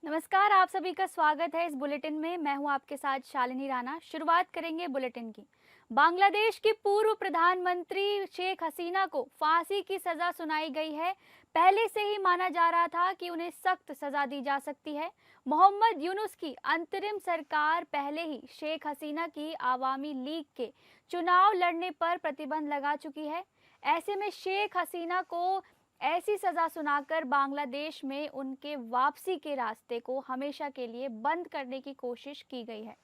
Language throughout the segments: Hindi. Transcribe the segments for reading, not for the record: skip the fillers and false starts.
नमस्कार, आप सभी का स्वागत है इस बुलेटिन में। मैं हूं आपके साथ शालिनी राणा। शुरुआत करेंगे बुलेटिन की। बांग्लादेश की पूर्व प्रधानमंत्री शेख हसीना को फांसी की सजा सुनाई गई है। पहले से ही माना जा रहा था कि उन्हें सख्त सजा दी जा सकती है। मोहम्मद यूनुस की अंतरिम सरकार पहले ही शेख हसीना की आवामी लीग के चुनाव लड़ने पर प्रतिबंध लगा चुकी है। ऐसे में शेख हसीना को ऐसी सजा सुनाकर बांग्लादेश में उनके वापसी के रास्ते को हमेशा के लिए बंद करने की कोशिश की गई है।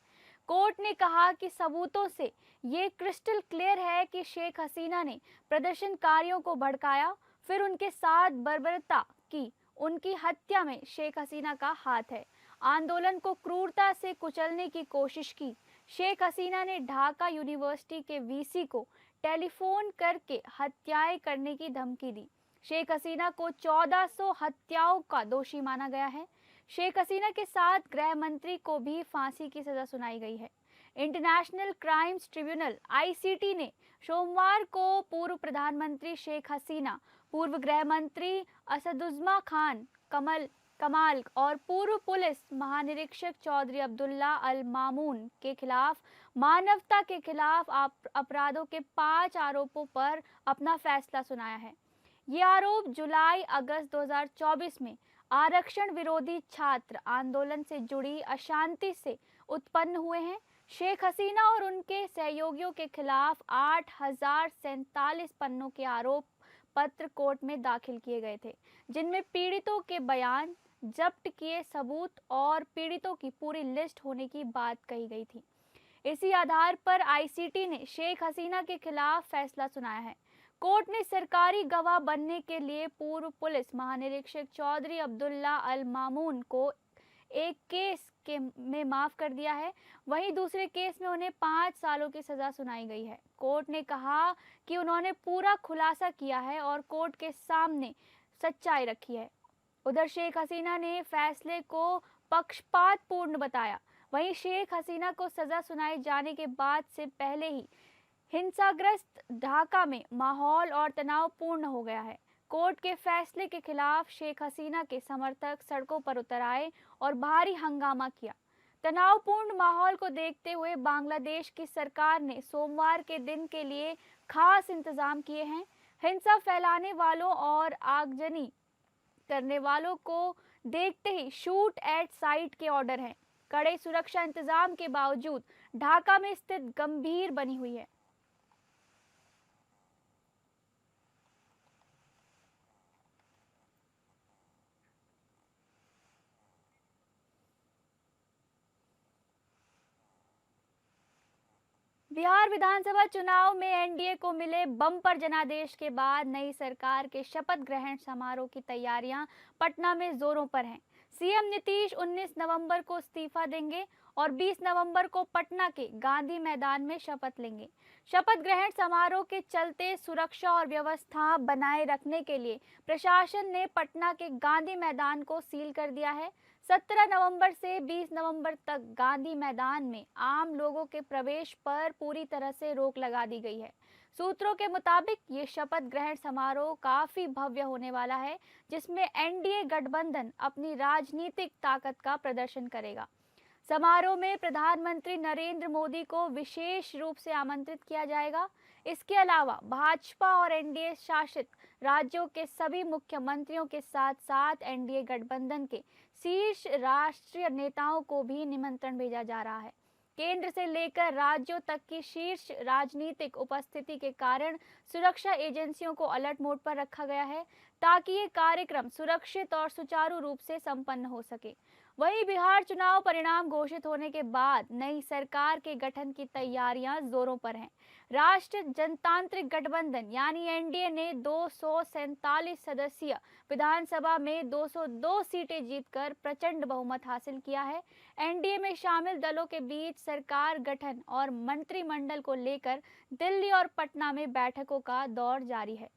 कोर्ट ने कहा कि सबूतों से ये क्रिस्टल क्लियर है कि शेख हसीना ने प्रदर्शनकारियों को भड़काया, फिर उनके साथ बर्बरता की। उनकी हत्या में शेख हसीना का हाथ है। आंदोलन को क्रूरता से कुचलने की कोशिश की। शेख हसीना ने ढाका यूनिवर्सिटी के वीसी को टेलीफोन करके हत्याएं करने की धमकी दी। शेख हसीना को 1400 हत्याओं का दोषी माना गया है। शेख हसीना के साथ गृह मंत्री को भी फांसी की सजा सुनाई गई है। इंटरनेशनल क्राइम्स ट्रिब्यूनल आईसीटी ने सोमवार को पूर्व प्रधानमंत्री शेख हसीना, पूर्व गृह मंत्री असदुज्मा खान कमाल और पूर्व पुलिस महानिरीक्षक चौधरी अब्दुल्ला अल मामून के खिलाफ मानवता के खिलाफ अपराधों के 5 आरोपों पर अपना फैसला सुनाया है। ये आरोप जुलाई-अगस्त 2024 में आरक्षण विरोधी छात्र आंदोलन से जुड़ी अशांति से उत्पन्न हुए हैं। शेख हसीना और उनके सहयोगियों के खिलाफ 8,047 पन्नों के आरोप पत्र कोर्ट में दाखिल किए गए थे, जिनमें पीड़ितों के बयान, जब्त किए सबूत और पीड़ितों की पूरी लिस्ट होने की बात कही गई थी। इसी आधार पर आईसीटी ने शेख हसीना के खिलाफ फैसला सुनाया है। कोर्ट ने सरकारी गवाह बनने के लिए पूर्व पुलिस महानिरीक्षक चौधरी अब्दुल्ला अल मामून को एक केस में माफ कर दिया है। वहीं दूसरे केस में उन्हें 5 सालों की सजा सुनाई गई है। कोर्ट ने कहा कि उन्होंने पूरा खुलासा किया है और कोर्ट के सामने सच्चाई रखी है। उधर शेख हसीना ने फैसले को पक्षपातपूर्ण बताया। वहीं शेख हसीना को सजा सुनाए जाने के बाद से पहले ही हिंसाग्रस्त ढाका में माहौल और तनावपूर्ण हो गया है। कोर्ट के फैसले के खिलाफ शेख हसीना के समर्थक सड़कों पर उतर आए और भारी हंगामा किया। तनावपूर्ण माहौल को देखते हुए बांग्लादेश की सरकार ने सोमवार के दिन के लिए खास इंतजाम किए हैं। हिंसा फैलाने वालों और आगजनी करने वालों को देखते ही शूट एट साइट के ऑर्डर हैं। कड़े सुरक्षा इंतजाम के बावजूद ढाका में स्थिति गंभीर बनी हुई है। बिहार विधानसभा चुनाव में एनडीए को मिले बम्पर जनादेश के बाद नई सरकार के शपथ ग्रहण समारोह की तैयारियां पटना में जोरों पर हैं। सीएम नीतीश 19 नवंबर को इस्तीफा देंगे और 20 नवंबर को पटना के गांधी मैदान में शपथ लेंगे। शपथ ग्रहण समारोह के चलते सुरक्षा और व्यवस्था बनाए रखने के लिए प्रशासन ने पटना के गांधी मैदान को सील कर दिया है। 17 नवंबर से 20 नवंबर तक गांधी मैदान में आम लोगों के प्रवेश पर पूरी तरह से रोक लगा दी गई है। सूत्रों के मुताबिक ये शपथ ग्रहण समारोह काफी भव्य होने वाला है, जिसमें एनडीए गठबंधन अपनी राजनीतिक ताकत का प्रदर्शन करेगा। समारोह में प्रधानमंत्री नरेंद्र मोदी को विशेष रूप से आमंत्रित किया जाएगा। इसके अलावा भाजपा और एनडीए शासित राज्यों के सभी मुख्यमंत्रियों के साथ साथ एनडीए गठबंधन के शीर्ष राष्ट्रीय नेताओं को भी निमंत्रण भेजा जा रहा है। केंद्र से लेकर राज्यों तक की शीर्ष राजनीतिक उपस्थिति के कारण सुरक्षा एजेंसियों को अलर्ट मोड पर रखा गया है, ताकि ये कार्यक्रम सुरक्षित और सुचारू रूप से संपन्न हो सके। वहीं बिहार चुनाव परिणाम घोषित होने के बाद नई सरकार के गठन की तैयारियां जोरों पर हैं। राष्ट्रीय जनतांत्रिक गठबंधन यानी एनडीए ने 247 सदस्यीय विधानसभा में 202 सीटें जीतकर प्रचंड बहुमत हासिल किया है। एनडीए में शामिल दलों के बीच सरकार गठन और मंत्रिमंडल को लेकर दिल्ली और पटना में बैठकों का दौर जारी है।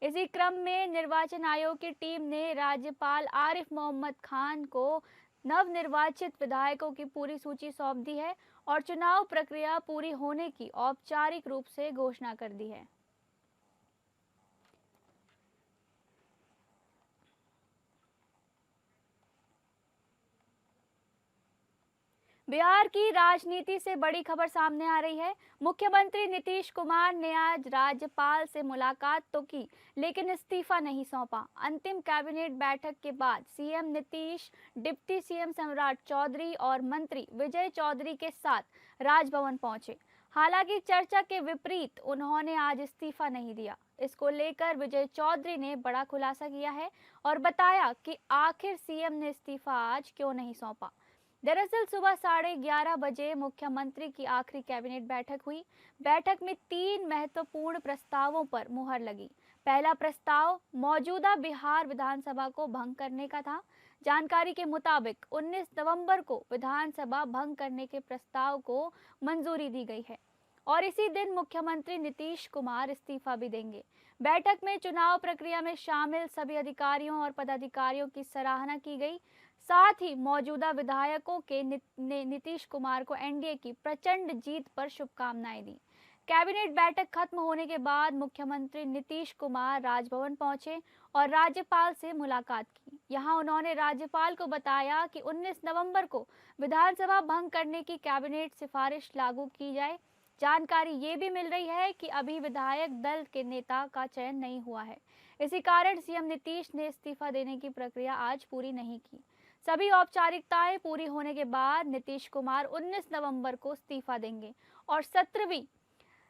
इसी क्रम में निर्वाचन आयोग की टीम ने राज्यपाल आरिफ मोहम्मद खान को नवनिर्वाचित विधायकों की पूरी सूची सौंप दी है और चुनाव प्रक्रिया पूरी होने की औपचारिक रूप से घोषणा कर दी है। बिहार की राजनीति से बड़ी खबर सामने आ रही है। मुख्यमंत्री नीतीश कुमार ने आज राज्यपाल से मुलाकात तो की, लेकिन इस्तीफा नहीं सौंपा। अंतिम कैबिनेट बैठक के बाद सीएम नीतीश डिप्टी सीएम सम्राट चौधरी और मंत्री विजय चौधरी के साथ राजभवन पहुंचे। हालांकि चर्चा के विपरीत उन्होंने आज इस्तीफा नहीं दिया। इसको लेकर विजय चौधरी ने बड़ा खुलासा किया है और बताया कि आखिर सीएम ने इस्तीफा आज क्यों नहीं सौंपा। दरअसल सुबह 11:30 बजे मुख्यमंत्री की आखिरी कैबिनेट बैठक हुई। बैठक में 3 महत्वपूर्ण प्रस्तावों पर मुहर लगी। पहला प्रस्ताव मौजूदा बिहार विधानसभा को भंग करने का था। जानकारी के मुताबिक 19 नवंबर को विधानसभा भंग करने के प्रस्ताव को मंजूरी दी गई है और इसी दिन मुख्यमंत्री नीतीश कुमार इस्तीफा भी देंगे। बैठक में चुनाव प्रक्रिया में शामिल सभी अधिकारियों और पदाधिकारियों की सराहना की गई। साथ ही मौजूदा विधायकों के नीतीश कुमार को एनडीए की प्रचंड जीत पर शुभकामनाएं दी। कैबिनेट बैठक खत्म होने के बाद मुख्यमंत्री नीतीश कुमार राजभवन पहुंचे और राज्यपाल से मुलाकात की। यहां उन्होंने राज्यपाल को बताया कि 19 नवंबर को विधानसभा भंग करने की कैबिनेट सिफारिश लागू की जाए। जानकारी ये भी मिल रही है कि अभी विधायक दल के नेता का चयन नहीं हुआ है। इसी कारण सीएम नीतीश ने इस्तीफा देने की प्रक्रिया आज पूरी नहीं की। सभी औपचारिकताएं पूरी होने के बाद नीतीश कुमार 19 नवंबर को इस्तीफा देंगे और 17वीं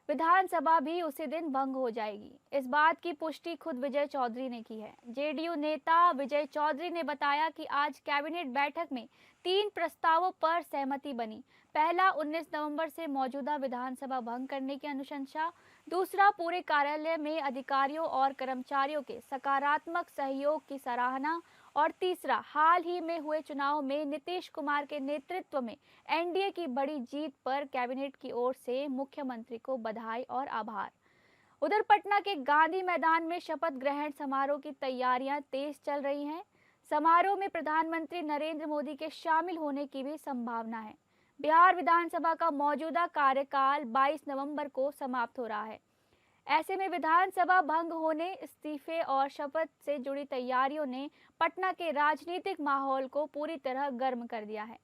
विधानसभा भी उसी दिन भंग हो जाएगी। इस बात की पुष्टि खुद विजय चौधरी ने की है। जेडीयू नेता विजय चौधरी ने बताया कि आज कैबिनेट बैठक में 3 प्रस्तावों पर सहमति बनी। पहला 19 नवंबर से मौजूदा विधानसभा भंग करने की अनुशंसा, दूसरा पूरे कार्यालय में अधिकारियों और कर्मचारियों के सकारात्मक सहयोग की सराहना और तीसरा हाल ही में हुए चुनाव में नीतीश कुमार के नेतृत्व में एनडीए की बड़ी जीत पर कैबिनेट की ओर से मुख्यमंत्री को बधाई और आभार। उधर पटना के गांधी मैदान में शपथ ग्रहण समारोह की तैयारियां तेज चल रही हैं। समारोह में प्रधानमंत्री नरेंद्र मोदी के शामिल होने की भी संभावना है। बिहार विधानसभा का मौजूदा कार्यकाल 22 नवंबर को समाप्त हो रहा है। ऐसे में विधानसभा भंग होने, इस्तीफे और शपथ से जुड़ी तैयारियों ने पटना के राजनीतिक माहौल को पूरी तरह गर्म कर दिया है।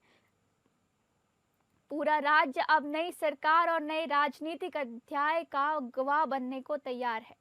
पूरा राज्य अब नई सरकार और नए राजनीतिक अध्याय का गवाह बनने को तैयार है।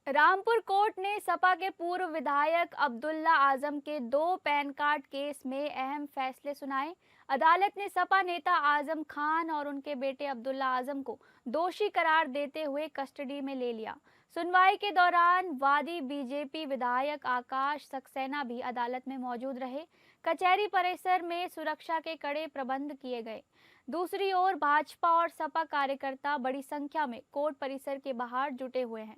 रामपुर कोर्ट ने सपा के पूर्व विधायक अब्दुल्ला आजम के 2 पैन कार्ड केस में अहम फैसले सुनाए। अदालत ने सपा नेता आजम खान और उनके बेटे अब्दुल्ला आजम को दोषी करार देते हुए कस्टडी में ले लिया। सुनवाई के दौरान वादी बीजेपी विधायक आकाश सक्सेना भी अदालत में मौजूद रहे। कचहरी परिसर में सुरक्षा के कड़े प्रबंध किए गए। दूसरी ओर भाजपा और सपा कार्यकर्ता बड़ी संख्या में कोर्ट परिसर के बाहर जुटे हुए हैं।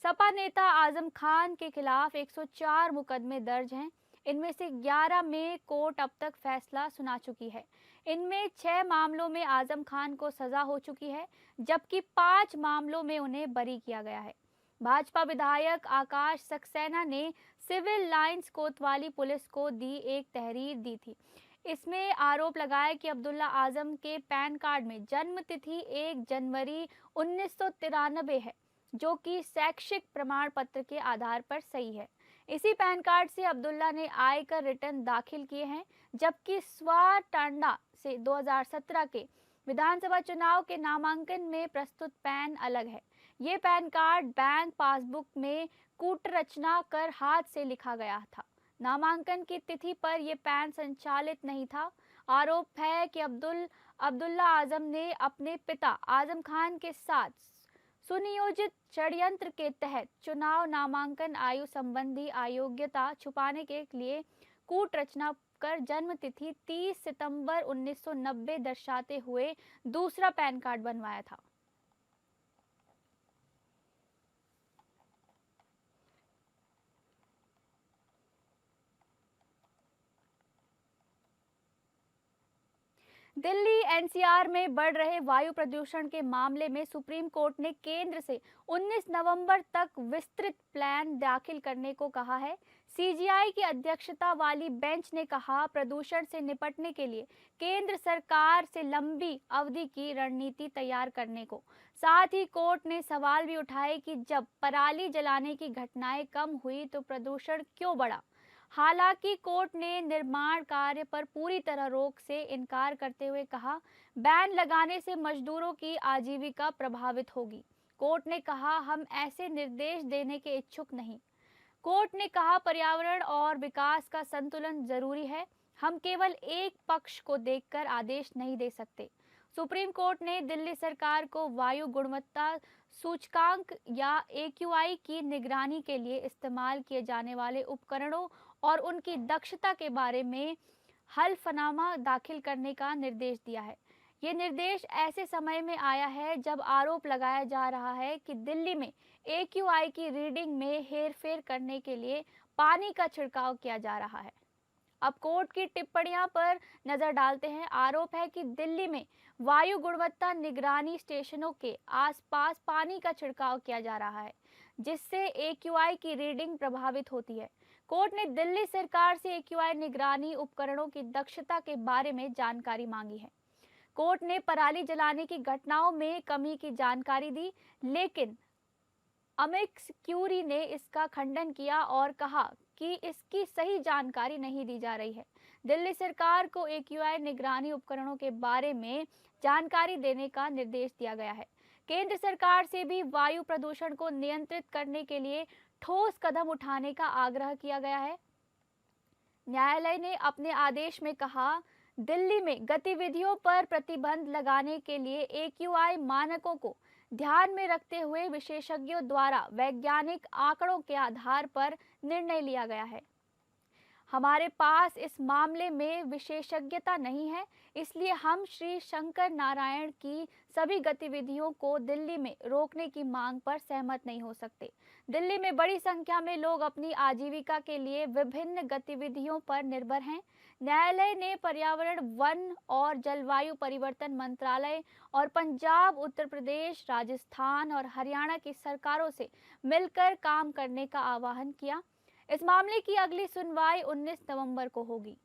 सपा नेता आजम खान के खिलाफ 104 मुकदमे दर्ज हैं। इनमें से 11 में कोर्ट अब तक फैसला सुना चुकी है। इनमें 6 मामलों में आजम खान को सजा हो चुकी है, जबकि 5 मामलों में उन्हें बरी किया गया है। भाजपा विधायक आकाश सक्सेना ने सिविल लाइंस कोतवाली पुलिस को दी एक तहरीर दी थी। इसमें आरोप लगाया कि अब्दुल्ला आजम के पैन कार्ड में जन्म तिथि 1 जनवरी 1993 है, जो कि शैक्षिक प्रमाण पत्र के आधार पर सही है। इसी पैन कार्ड से अब्दुल्ला ने आयकर रिटर्न दाखिल किए हैं, जबकि स्वा टांडा से 2017 के विधानसभा चुनाव के नामांकन में प्रस्तुत पैन अलग है। ये पैन कार्ड बैंक पासबुक में कूटरचना कर हाथ से लिखा गया था। नामांकन की तिथि पर यह पैन संचालित नहीं था। आरोप है कि अब्दुल्ला आजम ने अपने पिता आजम खान के साथ सुनियोजित षड्यंत्र के तहत चुनाव नामांकन आयु संबंधी अयोग्यता छुपाने के लिए कूट रचना कर जन्म तिथि 30 सितंबर 1990 दर्शाते हुए दूसरा पैन कार्ड बनवाया था। दिल्ली एनसीआर में बढ़ रहे वायु प्रदूषण के मामले में सुप्रीम कोर्ट ने केंद्र से 19 नवंबर तक विस्तृत प्लान दाखिल करने को कहा है। सीजीआई की अध्यक्षता वाली बेंच ने कहा, प्रदूषण से निपटने के लिए केंद्र सरकार से लंबी अवधि की रणनीति तैयार करने को। साथ ही कोर्ट ने सवाल भी उठाए कि जब पराली जलाने की घटनाएं कम हुई तो प्रदूषण क्यों बढ़ा। हालांकि कोर्ट ने निर्माण कार्य पर पूरी तरह रोक से इनकार करते हुए कहा, बैन लगाने से मजदूरों की आजीविका प्रभावित होगी। कोर्ट ने कहा, हम ऐसे निर्देश देने के इच्छुक नहीं। कोर्ट ने कहा, पर्यावरण और विकास का संतुलन जरूरी है, हम केवल एक पक्ष को देखकर आदेश नहीं दे सकते। सुप्रीम कोर्ट ने दिल्ली सरकार को वायु गुणवत्ता सूचकांक या AQI की निगरानी के लिए इस्तेमाल किए जाने वाले उपकरणों और उनकी दक्षता के बारे में हलफनामा दाखिल करने का निर्देश दिया है। ये निर्देश ऐसे समय में आया है जब आरोप लगाया जा रहा है कि दिल्ली में AQI की रीडिंग में हेरफेर करने के लिए पानी का छिड़काव किया जा रहा है। अब कोर्ट की टिप्पणियों पर नजर डालते हैं। आरोप है कि दिल्ली में वायु गुणवत्ता निगरानी स्टेशनों के आसपास पानी का छिड़काव किया जा रहा है, जिससे AQI की रीडिंग प्रभावित होती है। कोर्ट ने दिल्ली सरकार से AQI निगरानी उपकरणों की दक्षता के बारे में जानकारी मांगी है। कोर्ट ने पराली जलाने की घटनाओं में कमी की जानकारी दी, लेकिन अमिकस क्यूरी ने इसका खंडन किया और कहा कि इसकी सही जानकारी नहीं दी जा रही है। दिल्ली सरकार को AQI निगरानी उपकरणों के बारे में जानकारी देने का निर्देश दिया गया है। केंद्र सरकार से भी वायु प्रदूषण को नियंत्रित करने के लिए ठोस कदम उठाने का आग्रह किया गया है। न्यायालय ने अपने आदेश में कहा, दिल्ली में गतिविधियों पर प्रतिबंध लगाने के लिए AQI मानकों को ध्यान में रखते हुए विशेषज्ञों द्वारा वैज्ञानिक आंकड़ों के आधार पर निर्णय लिया गया है। हमारे पास इस मामले में विशेषज्ञता नहीं है, इसलिए हम श्री शंकर नारायण की सभी गतिविधियों को दिल्ली में रोकने की मांग पर सहमत नहीं हो सकते। दिल्ली में बड़ी संख्या में लोग अपनी आजीविका के लिए विभिन्न गतिविधियों पर निर्भर हैं। न्यायालय ने पर्यावरण, वन और जलवायु परिवर्तन मंत्रालय और पंजाब, उत्तर प्रदेश, राजस्थान और हरियाणा की सरकारों से मिलकर काम करने का आह्वान किया। इस मामले की अगली सुनवाई 19 नवंबर को होगी।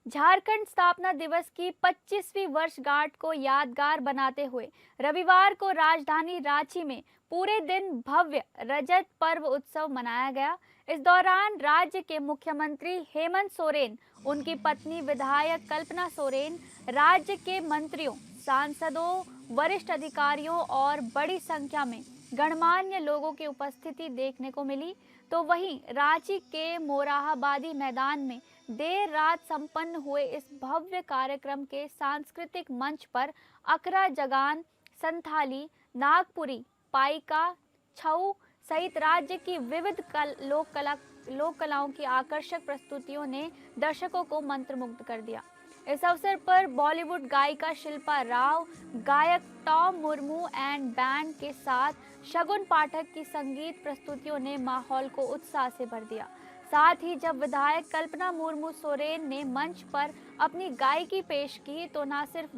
झारखंड स्थापना दिवस की 25वीं वर्षगांठ को यादगार बनाते हुए रविवार को राजधानी रांची में पूरे दिन भव्य रजत पर्व उत्सव मनाया गया। इस दौरान राज्य के मुख्यमंत्री हेमंत सोरेन, उनकी पत्नी विधायक कल्पना सोरेन, राज्य के मंत्रियों, सांसदों, वरिष्ठ अधिकारियों और बड़ी संख्या में गणमान्य लोगों की उपस्थिति देखने को मिली। तो वहीं रांची के मोरहाबादी मैदान में देर रात संपन्न हुए इस भव्य कार्यक्रम के सांस्कृतिक मंच पर अकरा जगान, संथाली, नागपुरी, पाइका, छऊ सहित राज्य की विविध लोक कलाओं की आकर्षक प्रस्तुतियों ने दर्शकों को मंत्रमुग्ध कर दिया। इस अवसर पर बॉलीवुड गायिका शिल्पा राव, गायक टॉम मुर्मू एंड बैंड के साथ शगुन पाठक की संगीत प्रस्तुतियों ने माहौल को उत्साह से भर दिया। साथ ही जब विधायक कल्पना मुर्मू सोरेन ने मंच पर अपनी गायकी पेश की तो न सिर्फ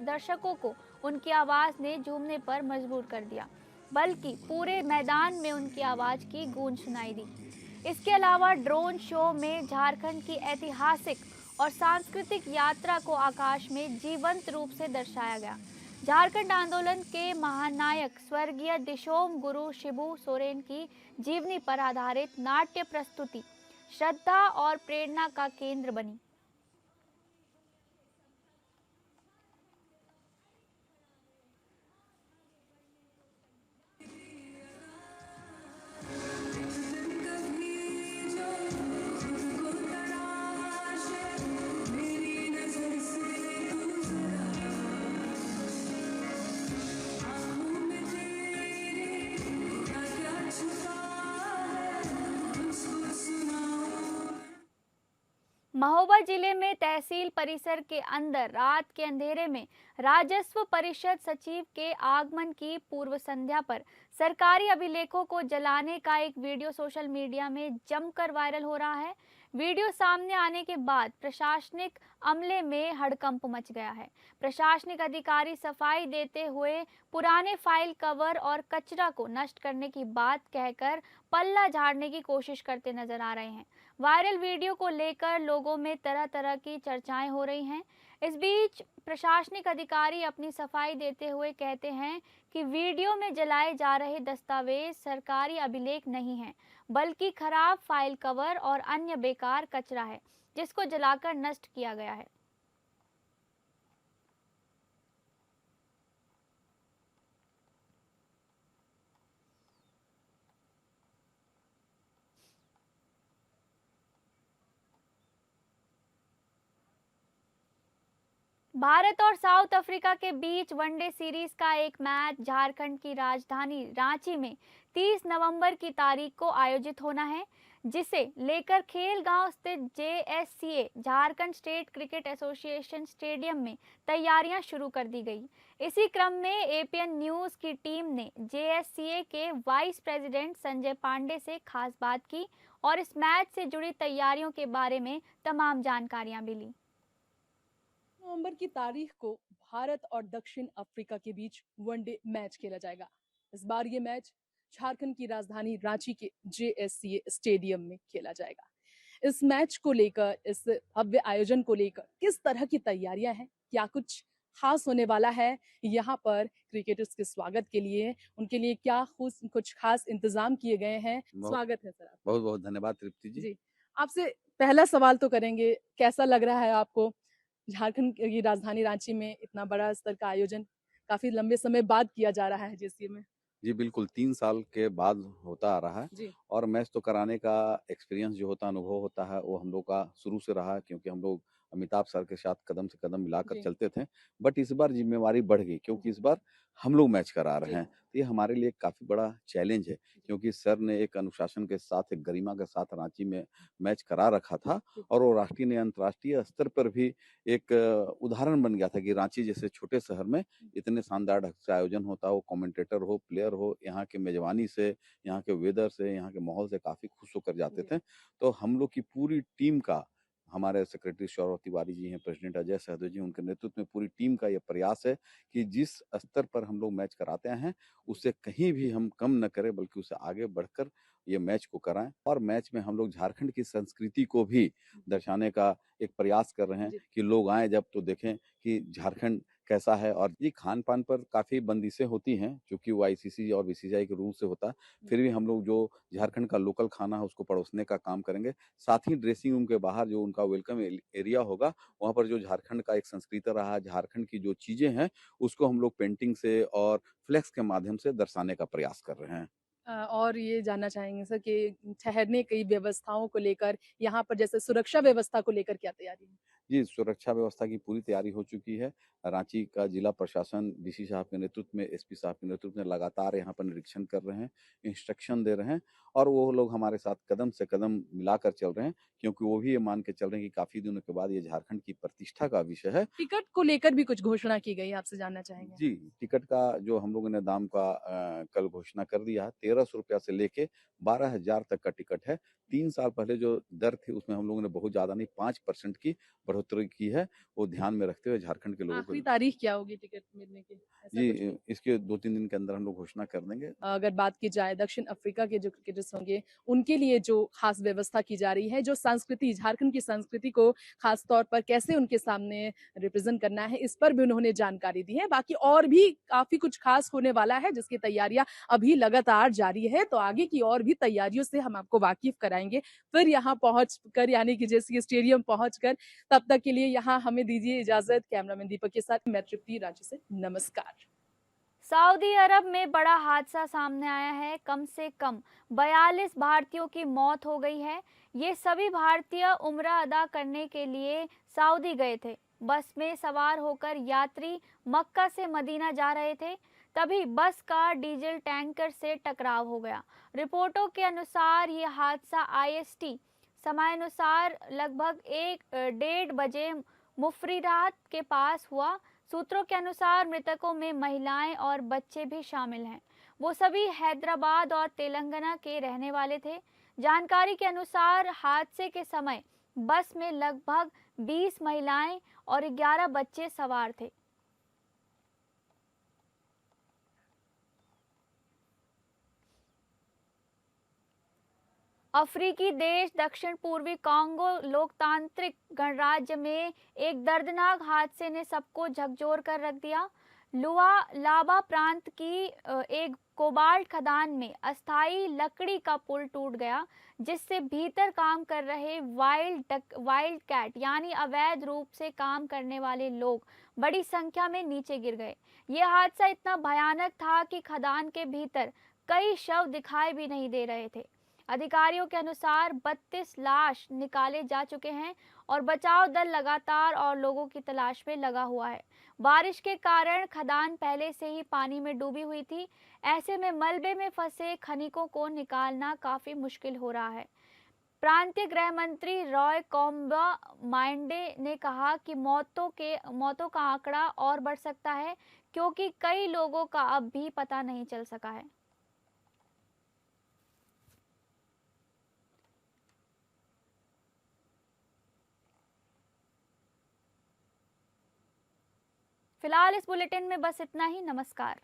दर्शकों को उनकी आवाज ने झूमने पर मजबूर कर दिया, बल्कि पूरे मैदान में उनकी आवाज की गूंज सुनाई दी। इसके अलावा ड्रोन शो में झारखंड की ऐतिहासिक और सांस्कृतिक यात्रा को आकाश में जीवंत रूप से दर्शाया गया। झारखंड आंदोलन के महानायक स्वर्गीय दिशोम गुरु शिबू सोरेन की जीवनी पर आधारित नाट्य प्रस्तुति श्रद्धा और प्रेरणा का केंद्र बनी। महोबा जिले में तहसील परिसर के अंदर रात के अंधेरे में राजस्व परिषद सचिव के आगमन की पूर्व संध्या पर सरकारी अभिलेखों को जलाने का एक वीडियो सोशल मीडिया में जमकर वायरल हो रहा है। वीडियो सामने आने के बाद प्रशासनिक अमले में हड़कंप मच गया है। प्रशासनिक अधिकारी सफाई देते हुए पुराने फाइल कवर और कचरा को नष्ट करने की बात कहकर पल्ला झाड़ने की कोशिश करते नजर आ रहे हैं। वायरल वीडियो को लेकर लोगों में तरह तरह की चर्चाएं हो रही हैं। इस बीच प्रशासनिक अधिकारी अपनी सफाई देते हुए कहते हैं कि वीडियो में जलाए जा रहे दस्तावेज सरकारी अभिलेख नहीं हैं, बल्कि खराब फाइल कवर और अन्य बेकार कचरा है, जिसको जलाकर नष्ट किया गया है। भारत और साउथ अफ्रीका के बीच वनडे सीरीज का एक मैच झारखंड की राजधानी रांची में 30 नवंबर की तारीख को आयोजित होना है, जिसे लेकर खेल गांव स्थित JSCA Jharkhand state cricket association stadium में तैयारियां शुरू कर दी गई। इसी क्रम में एपीएन न्यूज की टीम ने जेएससीए के वाइस प्रेसिडेंट संजय पांडे से खास बात की और इस मैच से जुड़ी तैयारियों के बारे में तमाम जानकारियां भी ली। नवंबर की तारीख को भारत और दक्षिण अफ्रीका के बीच वनडे मैच खेला जाएगा। इस बार ये मैच झारखंड की राजधानी रांची के जेएससीए स्टेडियम में खेला जाएगा। इस मैच को लेकर, इस भव्य आयोजन को लेकर किस तरह की तैयारियां हैं, क्या कुछ खास होने वाला है यहाँ पर क्रिकेटर्स के स्वागत के लिए, उनके लिए क्या कुछ खास इंतजाम किए गए हैं? स्वागत है सर आपका। बहुत बहुत धन्यवाद तृप्ति जी। जी, आपसे पहला सवाल तो करेंगे, कैसा लग रहा है आपको झारखंड की राजधानी रांची में इतना बड़ा स्तर का आयोजन काफी लंबे समय बाद किया जा रहा है जेसीए में? जी बिल्कुल 3 साल के बाद होता आ रहा है जी, और मैच तो कराने का एक्सपीरियंस जो होता है, अनुभव होता है, वो हम लोग का शुरू से रहा है क्योंकि हम लोग अमिताभ सर के साथ कदम से कदम मिलाकर जी, चलते थे। बट इस बार जिम्मेवारी बढ़ गई क्योंकि इस बार हम लोग मैच करा रहे जी, हैं। तो ये हमारे लिए काफ़ी बड़ा चैलेंज है क्योंकि सर ने एक अनुशासन के साथ, एक गरिमा के साथ रांची में मैच करा रखा था जी, और वो राष्ट्रीय नहीं अंतर्राष्ट्रीय स्तर पर भी एक उदाहरण बन गया था कि रांची जैसे छोटे शहर में इतने शानदार ढंग से आयोजन होता हो, कमेंटेटर हो, प्लेयर हो, यहाँ के मेजबानी से, यहाँ के वेदर से, यहाँ के माहौल से काफ़ी खुश होकर जाते जी, थे। तो हम लोग की पूरी टीम का, हमारे सेक्रेटरी सौरभ तिवारी जी हैं, प्रेसिडेंट अजय सहदेव जी, उनके नेतृत्व में पूरी टीम का ये प्रयास है कि जिस स्तर पर हम लोग मैच कराते हैं, उससे कहीं भी हम कम न करें बल्कि उससे आगे बढ़कर ये मैच को कराएं। और मैच में हम लोग झारखंड की संस्कृति को भी दर्शाने का एक प्रयास कर रहे हैं जी, कि लोग आएँ जब तो देखें कि झारखंड कैसा है। और जी, खान-पान पर काफ़ी बंदिशें होती हैं, चूँकि वो आईसीसी और बीसीसीआई के रूल से होता है। फिर भी हम लोग जो झारखंड का लोकल खाना है, उसको परोसने का काम करेंगे। साथ ही ड्रेसिंग रूम के बाहर जो उनका वेलकम एरिया होगा, वहाँ पर जो झारखंड का एक संस्कृति रहा है, झारखंड की जो चीज़ें हैं, उसको हम लोग पेंटिंग से और फ्लेक्स के माध्यम से दर्शाने का प्रयास कर रहे हैं। और ये जानना चाहेंगे सर कि ठहरने की व्यवस्थाओं को लेकर, यहाँ पर जैसे सुरक्षा व्यवस्था को लेकर क्या तैयारी है? जी, सुरक्षा व्यवस्था की पूरी तैयारी हो चुकी है। रांची का जिला प्रशासन डीसी साहब के नेतृत्व में, एसपी साहब के नेतृत्व में लगातार यहाँ पर निरीक्षण कर रहे हैं, इंस्ट्रक्शन दे रहे हैं और वो लोग हमारे साथ कदम से कदम मिलाकर चल रहे हैं क्योंकि वो भी ये मान के चल रहे हैं कि काफ़ी दिनों के बाद ये झारखंड की प्रतिष्ठा का विषय है। टिकट को लेकर भी कुछ घोषणा की गई, आपसे जानना चाहेंगे? जी, टिकट का जो हम लोगों ने दाम का कल घोषणा कर दिया है, ₹1300 से लेके 12,000 तक का टिकट है। 3 साल पहले जो दर थी उसमें हम लोगों ने बहुत ज़्यादा नहीं, 5% की बढ़ोतरी की है, वो ध्यान में रखते हुए झारखंड के लोगों आखिरी को। तारीख क्या होगी टिकट मिलने की? ऐसा जी, कुछ भी? इसके 2-3 दिन के अंदर हम लोग घोषणा कर देंगे। अगर बात की जाए दक्षिण अफ्रीका के जो क्रिकेटर्स होंगे, उनके लिए जो खास व्यवस्था की जा रही है, जो संस्कृति, झारखंड की संस्कृति को खास तौर पर कैसे उनके सामने रिप्रेजेंट करना है, इस पर भी उन्होंने जानकारी दी है। बाकी और भी काफ़ी कुछ खास होने वाला है, जिसकी तैयारियाँ अभी लगातार जारी है, तो आगे की और भी तैयारियों से हम आपको वाकिफ़ कराएँगे। फिर यहाँ पहुँच कर, यानी कि जैसे स्टेडियम पहुँच कर, तब तक के लिए यहाँ हमें दीजिए इजाज़त। कैमरामैन दीपक के साथ मैं तृप्ति, रांची से नमस्कार। सऊदी अरब में बड़ा हादसा सामने आया है। कम से कम 42 भारतीयों की मौत हो गई है। ये सभी भारतीय उम्रा अदा करने के लिए सऊदी गए थे। बस में सवार होकर यात्री मक्का से मदीना जा रहे थे, तभी बस का डीजल टैंकर से टकराव हो गया। रिपोर्टों के अनुसार ये हादसा आईएसटी समयानुसार लगभग 1:30 बजे मुफर्रियात के पास हुआ। सूत्रों के अनुसार मृतकों में महिलाएं और बच्चे भी शामिल हैं। वो सभी हैदराबाद और तेलंगाना के रहने वाले थे। जानकारी के अनुसार हादसे के समय बस में लगभग 20 महिलाएं और 11 बच्चे सवार थे। अफ्रीकी देश दक्षिण पूर्वी कांगो लोकतांत्रिक गणराज्य में एक दर्दनाक हादसे ने सबको झकझोर कर रख दिया। लुआलाबा प्रांत की एक कोबाल्ट खदान में अस्थायी लकड़ी का पुल टूट गया, जिससे भीतर काम कर रहे वाइल्ड कैट यानी अवैध रूप से काम करने वाले लोग बड़ी संख्या में नीचे गिर गए। यह हादसा इतना भयानक था कि खदान के भीतर कई शव दिखाई भी नहीं दे रहे थे। अधिकारियों के अनुसार 32 लाश निकाले जा चुके हैं और बचाव दल लगातार और लोगों की तलाश में लगा हुआ है। बारिश के कारण खदान पहले से ही पानी में डूबी हुई थी। ऐसे में मलबे में फंसे खनिकों को निकालना काफी मुश्किल हो रहा है। प्रांतीय गृह मंत्री रॉय कॉम्बा माइंडे ने कहा कि मौतों का आंकड़ा और बढ़ सकता है, क्योंकि कई लोगों का अब भी पता नहीं चल सका है। फिलहाल इस बुलेटिन में बस इतना ही। नमस्कार।